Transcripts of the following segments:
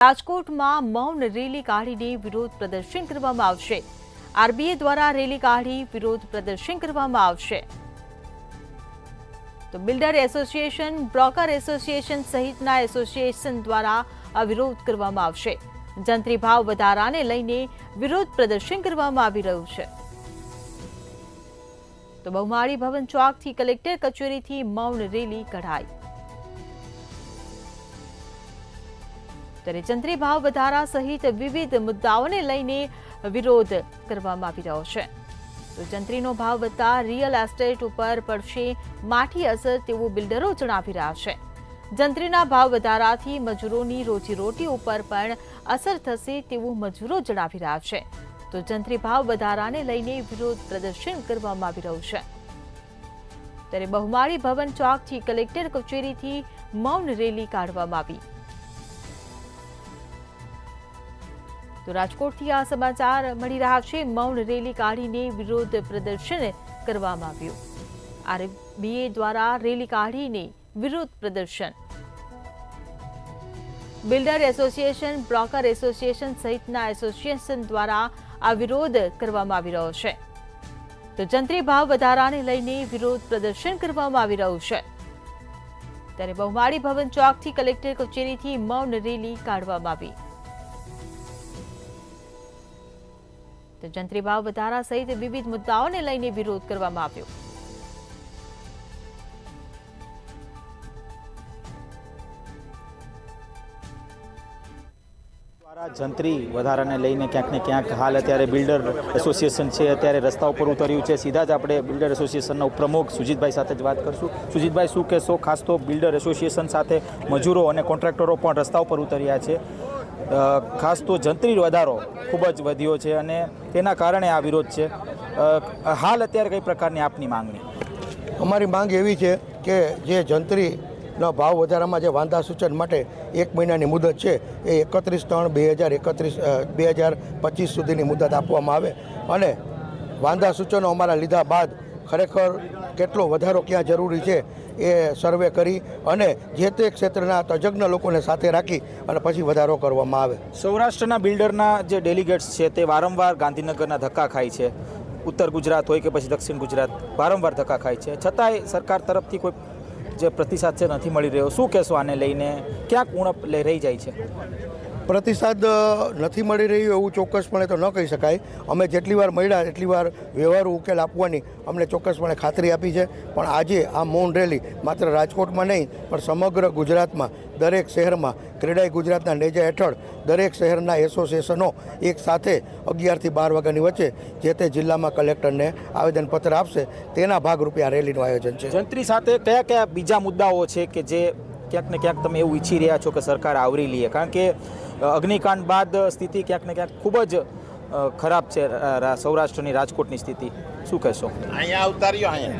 રાજકોટમાં મૌન રેલી કાઢીને વિરોધ પ્રદર્શન કરવામાં આવશે। આરબીએ દ્વારા રેલી કાઢી વિરોધ પ્રદર્શન કરવામાં આવશે। તો બિલ્ડર એસોસિએશન, બ્રોકર એસોસિએશન સહિતના એસોસિએશન દ્વારા આ વિરોધ કરવામાં આવશે। જંત્રી ભાવ વધારાને લઈને વિરોધ પ્રદર્શન કરવામાં આવી રહ્યું છે। તો બહુમાળી ભવન ચોકથી કલેક્ટર કચેરીથી મૌન રેલી કઢાઈ। ત્યારે જંત્રી ભાવ વધારા સહિત વિવિધ મુદ્દાઓને લઈને વિરોધ કરવામાં આવી રહ્યો છે। તો જંત્રીનો ભાવ વધતા રિયલ એસ્ટેટ ઉપર પડશે માઠી અસર તેવું બિલ્ડરો જણાવી રહ્યા છે। જંત્રીના ભાવ વધારાથી મજૂરોની રોજીરોટી ઉપર પણ અસર થશે તેવું મજૂરો જણાવી રહ્યા છે। તો જંત્રી ભાવ વધારાને લઈને વિરોધ પ્રદર્શન કરવામાં આવી રહ્યું છે। ત્યારે બહુમાળી ભવન ચોકથી કલેક્ટર કચેરીથી મૌન રેલી કાઢવામાં આવી। તો રાજકોટથી આ સમાચાર મળી રહ્યા છે। મૌન રેલી કાઢીને વિરોધ પ્રદર્શન કરવામાં આવ્યું। આરબીએ દ્વારા રેલી કાઢીને વિરોધ પ્રદર્શન। બિલ્ડર એસોસિએશન, બ્રોકર એસોસિએશન સહિતના એસોસિએશન દ્વારા આ વિરોધ કરવામાં આવી રહ્યો છે। તો જંત્રી ભાવ વધારાને લઈને વિરોધ પ્રદર્શન કરવામાં આવી રહ્યું છે। ત્યારે બહુમાળી ભવન ચોકથી કલેક્ટર કચેરીથી મૌન રેલી કાઢવામાં આવી। તો જંત્રી ભાવ વધારા સહિત વિવિધ મુદ્દાઓને લઈને વિરોધ કરવામાં આવ્યો। જંત્રી વધારાને લઈને ક્યાંક ને ક્યાંક હાલ અત્યારે બિલ્ડર એસોસિએશન છે અત્યારે રસ્તા ઉપર ઉતર્યું છે। સીધા જ આપણે બિલ્ડર એસોસિએશનના ઉપપ્રમુખ સુજીતભાઈ સાથે જ વાત કરશું। સુજીતભાઈ, શું કહેશો? ખાસ તો બિલ્ડર એસોસિએશન સાથે મજૂરો અને કોન્ટ્રાક્ટરો પણ રસ્તા ઉપર ઉતર્યા છે। ખાસ તો જંત્રી વધારો ખૂબ જ વધ્યો છે અને તેના કારણે આ વિરોધ છે। હાલ અત્યારે કઈ પ્રકારની આપની માંગણી? અમારી માંગ એવી છે કે જે જંત્રીના ભાવ વધારામાં જે વાંધા સૂચન માટે 1 મહિનાની મુદત છે એ 31/3/2025 સુધીની મુદત આપવામાં આવે અને વાંધા સૂચનો અમારા લીધા બાદ ખરેખર કેટલો વધારો ક્યાં જરૂરી છે એ સર્વે કરી અને જે તે ક્ષેત્રના તજજ્ઞ લોકોને સાથે રાખી અને પછી વધારો કરવામાં આવે। સૌરાષ્ટ્રના બિલ્ડરના જે ડેલિગેટ્સ છે તે વારંવાર ગાંધીનગરના ધક્કા ખાય છે। ઉત્તર ગુજરાત હોય કે પછી દક્ષિણ ગુજરાત વારંવાર ધક્કા ખાય છે, છતાંય સરકાર તરફથી કોઈ જે પ્રતિસાદ છે નથી મળી રહ્યો। શું કહેશો આને લઈને? ક્યાંક ઉણપ રહી જાય છે? પ્રતિસાદ નથી મળી રહ્યો એવું ચોક્કસપણે તો ન કહી શકાય। અમે જેટલી વાર મળ્યા એટલી વાર વ્યવહારુ ઉકેલ આપવાની અમને ચોક્કસપણે ખાતરી આપી છે। પણ આજે આ મૌન રેલી માત્ર રાજકોટમાં નહીં પણ સમગ્ર ગુજરાતમાં દરેક શહેરમાં ક્રેડાઈ ગુજરાતના નેજા હેઠળ દરેક શહેરના એસોસિએશનો એક સાથે 11 થી 12 વાગ્યાની વચ્ચે જે તે જિલ્લામાં કલેક્ટરને આવેદનપત્ર આપશે, તેના ભાગરૂપે આ રેલીનું આયોજન છે। જંત્રી સાથે કયા કયા બીજા મુદ્દાઓ છે કે જે ક્યાંક ને ક્યાંક તમે એવું ઈચ્છી રહ્યા છો કે સરકાર આવરી લે? કારણ કે અગ્નિકાંડ બાદ સ્થિતિ ક્યાંક ને ક્યાંક ખૂબ જ ખરાબ છે સૌરાષ્ટ્રની, રાજકોટની સ્થિતિ। શું કહેશો?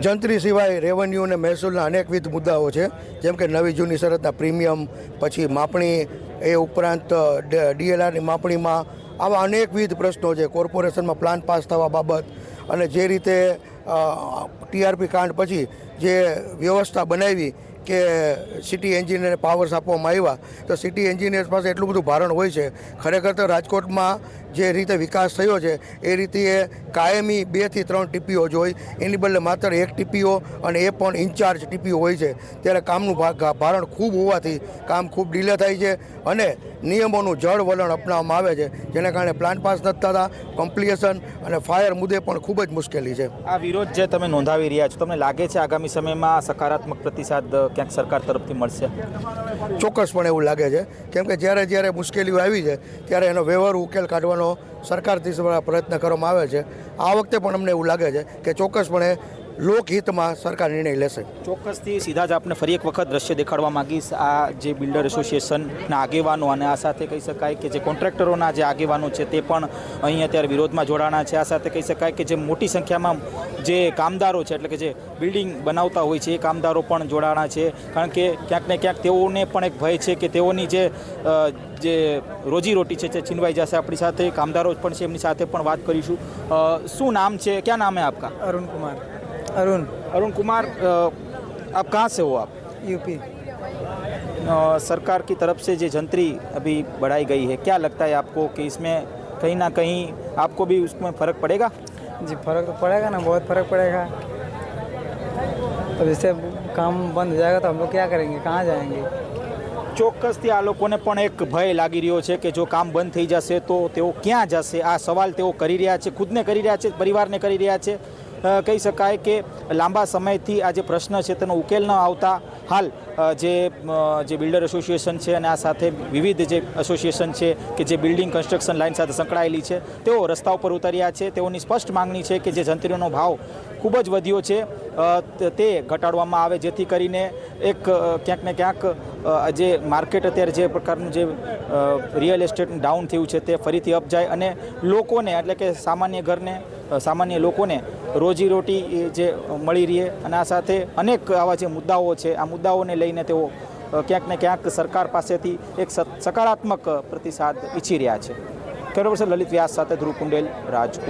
જંત્રી સિવાય રેવન્યુ અને મહેસૂલના અનેકવિધ મુદ્દાઓ છે, જેમ કે નવી જૂની શરતના પ્રીમિયમ, પછી માપણી, એ ઉપરાંત ડીએલઆરની માપણીમાં આવા અનેકવિધ પ્રશ્નો છે। કોર્પોરેશનમાં પ્લાન પાસ થવા બાબત અને જે રીતે ટીઆરપી કાંડ પછી જે વ્યવસ્થા બનાવી કે સિટી એન્જિનિયરને પાવર્સ આપવામાં આવ્યા, તો સિટી એન્જિનિયર્સ પાસે એટલું બધું ભારણ હોય છે। ખરેખર તો રાજકોટમાં જે રીતે વિકાસ થયો છે એ રીતે કાયમી 2 થી 3 ટીપીઓ જ હોય, એની બદલે માત્ર 1 ટીપીઓ અને એ પણ ઇન્ચાર્જ ટીપીઓ હોય છે। ત્યારે કામનું ભારણ ખૂબ હોવાથી કામ ખૂબ ડીલે થાય છે અને નિયમોનું જળ વલણ અપનાવવામાં આવે છે, જેને કારણે પ્લાન પાસ નથી થતા, કોમ્પ્લિકેશન અને ફાયર મુદ્દે પણ ખૂબ જ મુશ્કેલી છે। આ વિરોધ જે તમે નોંધાવી રહ્યા છો, તમને લાગે છે આગામી સમયમાં સકારાત્મક પ્રતિસાદ ક્યાંક સરકાર તરફથી મળશે? ચોક્કસપણે એવું લાગે છે, કેમ કે જ્યારે મુશ્કેલીઓ આવી છે ત્યારે એનો વ્યવહારુ ઉકેલ કાઢવાનો સરકારથી પ્રયત્ન કરવામાં આવે છે। આ વખતે પણ અમને એવું લાગે છે કે ચોક્કસપણે લોકહિતમાં સરકાર નિર્ણય લેશે। ચોક્કસથી સીધા જ આપણે ફરી એક વખત દ્રશ્ય દેખાડવા માંગીશ। આ જે બિલ્ડર એસોસિએશનના આગેવાનો અને આ સાથે કહી શકાય કે જે કોન્ટ્રાક્ટરોના જે આગેવાનો છે તે પણ અહીં અત્યારે વિરોધમાં જોડાણા છે। આ સાથે કહી શકાય કે જે મોટી સંખ્યામાં જે કામદારો છે, એટલે કે જે બિલ્ડિંગ બનાવતા હોય છે એ કામદારો પણ જોડાણા છે। કારણ કે ક્યાંક ને ક્યાંક તેઓને પણ એક ભય છે કે તેઓની જે રોજીરોટી છે તે છીનવાઈ જશે। આપણી સાથે કામદારો પણ છે, એમની સાથે પણ વાત કરીશું। શું નામ છે? ક્યાં નામ है आपका? अरुण कुमार। अरुण कुमार, आप कहाँ से हो? आप यूपी। सरकार की तरफ से जो जंतरी अभी बढ़ाई गई है, क्या लगता है आपको कि इसमें कहीं ना कहीं आपको भी उसमें फ़र्क पड़ेगा? जी फर्क तो पड़ेगा ना, बहुत फर्क पड़ेगा। तो इससे काम बंद हो जाएगा तो हम लोग क्या करेंगे, कहाँ जाएंगे? ચોક્કસથી આ લોકોને પણ એક ભય લાગી રહ્યો છે કે જો કામ બંધ થઈ જશે તો તેઓ ક્યાં જશે, આ સવાલ તેઓ કરી રહ્યા છે, ખુદને કરી રહ્યા છે, પરિવારને કરી રહ્યા છે। કહી શકાય કે લાંબા સમયથી આ જે પ્રશ્ન છે તેનો ઉકેલ ન આવતા હાલ જે બિલ્ડર એસોસિએશન છે અને આ સાથે વિવિધ જે એસોસિએશન છે કે જે બિલ્ડિંગ કન્સ્ટ્રક્શન લાઇન સાથે સંકળાયેલી છે તેઓ રસ્તા ઉપર ઉતર્યા છે। તેઓની સ્પષ્ટ માંગણી છે કે જે જંત્રીનો ભાવ ખૂબ જ વધ્યો છે તે ઘટાડવામાં આવે, જેથી કરીને એક ક્યાંક ને ક્યાંક જે માર્કેટ અત્યારે જે પ્રકારનું જે રિયલ એસ્ટેટનું ડાઉન થયું છે તે ફરીથી અપ જાય અને લોકોને એટલે કે સામાન્ય ઘરને સામાન્ય લોકોને રોજીરોટી જે મળી રહે અને આ સાથે અનેક આવા જે મુદ્દાઓ છે આ મુદ્દાઓને લઈને તેઓ ક્યાંક ને ક્યાંક સરકાર પાસેથી એક સકારાત્મક પ્રતિસાદ ઈચ્છી રહ્યા છે। કેમેરા પર્સન લલિત વ્યાસ સાથે ધ્રુવ કુંડેલ, રાજકોટ।